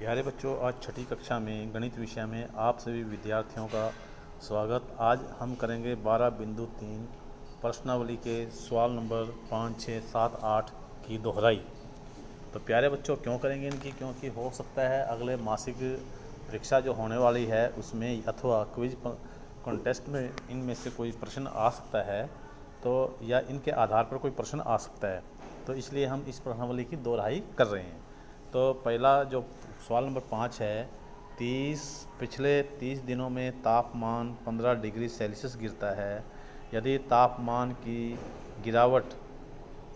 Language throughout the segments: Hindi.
प्यारे बच्चों, आज छठी कक्षा में गणित विषय में आप सभी विद्यार्थियों का स्वागत। आज हम करेंगे 12.3 प्रश्नावली के सवाल नंबर 5, 6, 7, 8 की दोहराई। तो प्यारे बच्चों, क्यों करेंगे इनकी? क्योंकि हो सकता है अगले मासिक परीक्षा जो होने वाली है उसमें अथवा क्विज कॉन्टेस्ट में इनमें से कोई प्रश्न आ सकता है, तो या इनके आधार पर कोई प्रश्न आ सकता है, तो इसलिए हम इस प्रश्नावली की दोहराई कर रहे हैं। तो पहला जो सवाल नंबर 5 है, पिछले 30 दिनों में तापमान 15 डिग्री सेल्सियस गिरता है। यदि तापमान की गिरावट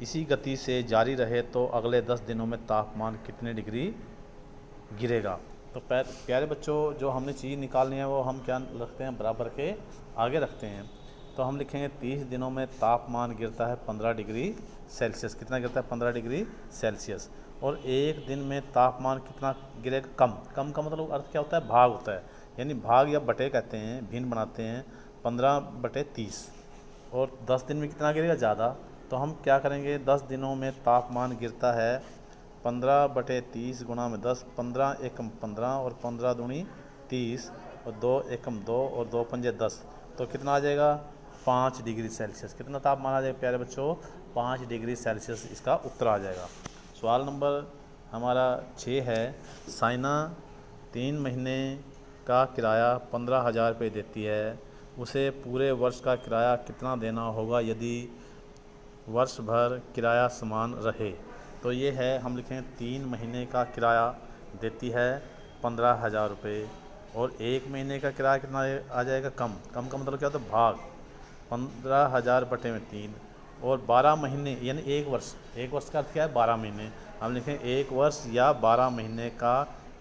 इसी गति से जारी रहे तो अगले 10 दिनों में तापमान कितने डिग्री गिरेगा? तो प्यारे बच्चों, जो हमने चीज़ निकालनी है वो हम क्या रखते हैं, बराबर के आगे रखते हैं। तो हम लिखेंगे 30 दिनों में तापमान गिरता है 15 डिग्री सेल्सियस। कितना गिरता है? 15 डिग्री सेल्सियस। और एक दिन में तापमान कितना गिरेगा? कम। कम का मतलब अर्थ क्या होता है? भाग होता है, यानी भाग या बटे कहते हैं, भिन्न बनाते हैं। 15/30। और 10 दिन में कितना गिरेगा? ज़्यादा। तो हम क्या करेंगे, 10 दिनों में तापमान गिरता है 15/30 गुणा में 10। 15 एकम 15 और 15 दूनी 30 और 2 एकम 2 और 2 पंजे 10। तो कितना आ जाएगा? 5 डिग्री सेल्सियस। कितना तापमान आ जाएगा प्यारे बच्चों? 5 डिग्री सेल्सियस इसका उत्तर आ जाएगा। सवाल नंबर हमारा 6 है, साइना 3 महीने का किराया 15,000 रुपये देती है। उसे पूरे वर्ष का किराया कितना देना होगा यदि वर्ष भर किराया समान रहे? तो ये है, हम लिखेंगे 3 महीने का किराया देती है 15,000 रुपये, और 1 महीने का किराया कितना आ जाएगा? कम। कम का मतलब क्या होता है? भाग। 15,000 बटे में 3 और 12 महीने यानी 1 वर्ष। 1 वर्ष का अर्थ क्या है? 12 महीने। हम लिखें 1 वर्ष या 12 महीने का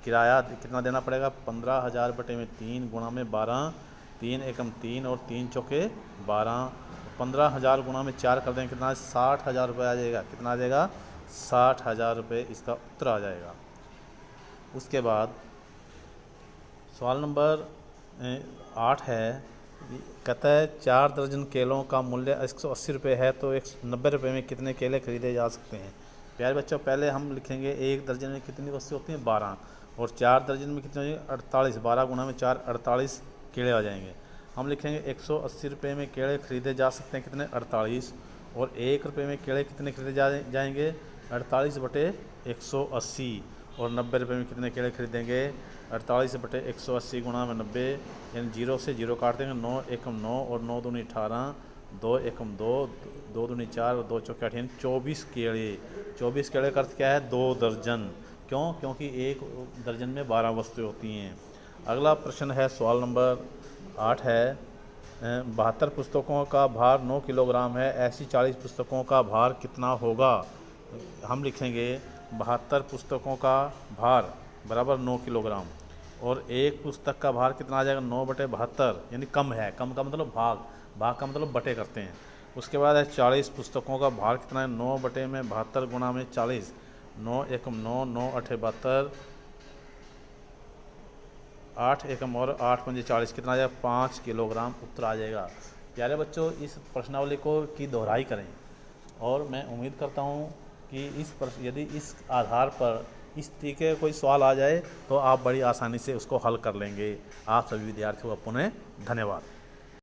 किराया कितना देना पड़ेगा? 15,000 बटे में 3 गुणा में 12। 3 एकम 3 और 3 चौके 12। 15,000 गुणा में 4 कर देंगे, कितना? 60,000 रुपये आ जाएगा। कितना आ जाएगा? 60,000 रुपये इसका उत्तर आ जाएगा। उसके बाद सवाल नंबर 8 है, कहता है 4 दर्जन केलों का मूल्य 180 रुपये है, तो 190 रुपये में कितने केले खरीदे जा सकते हैं? प्यारे बच्चों, पहले हम लिखेंगे 1 दर्जन में कितनी वस्तु होती हैं? 12। और 4 दर्जन में कितने हो जाएंगे? 48। 12 गुणा में 4, 48 केले आ जाएंगे। हम लिखेंगे 180 रुपये में केले खरीदे जा सकते हैं, कितने? 48। और 1 रुपये में केले कितने खरीदे जाएंगे? 48 बटे 180। और 90 रुपये में कितने केले खरीदेंगे? 48 बटे 180 गुणा में 90, यानी 0 से 0 काट देंगे। 9 एकम 9 और 9 दूनी 18, 2 एकम 2, 2 दूनी 4 और 2 चौके 8, यानी 24 केले। 24 केले का अर्थ क्या है? 2 दर्जन। क्यों? क्योंकि 1 दर्जन में 12 वस्तुएं होती हैं। अगला प्रश्न है, सवाल नंबर 8 है, 72 पुस्तकों का भार 9 किलोग्राम है। ऐसी 40 पुस्तकों का भार कितना होगा? हम लिखेंगे 72 पुस्तकों का भार बराबर 9 किलोग्राम, और एक पुस्तक का भार कितना आ जाएगा? 9/72, यानी कम है। कम का मतलब भाग। भाग का मतलब बटे करते हैं। उसके बाद है 40 पुस्तकों का भार कितना है? 9/72 गुणा में 40। 9 एकम 9, 9 8 72, 8 एकम और 8 पंजे 40। कितना आ जाएगा? 5 किलोग्राम उत्तर आ जाएगा। प्यारे बच्चों, इस प्रश्नावली को की दोहराई करें, और मैं उम्मीद करता हूँ कि यदि इस आधार पर इस तरीके का कोई सवाल आ जाए तो आप बड़ी आसानी से उसको हल कर लेंगे। आप सभी विद्यार्थियों का पुनः धन्यवाद।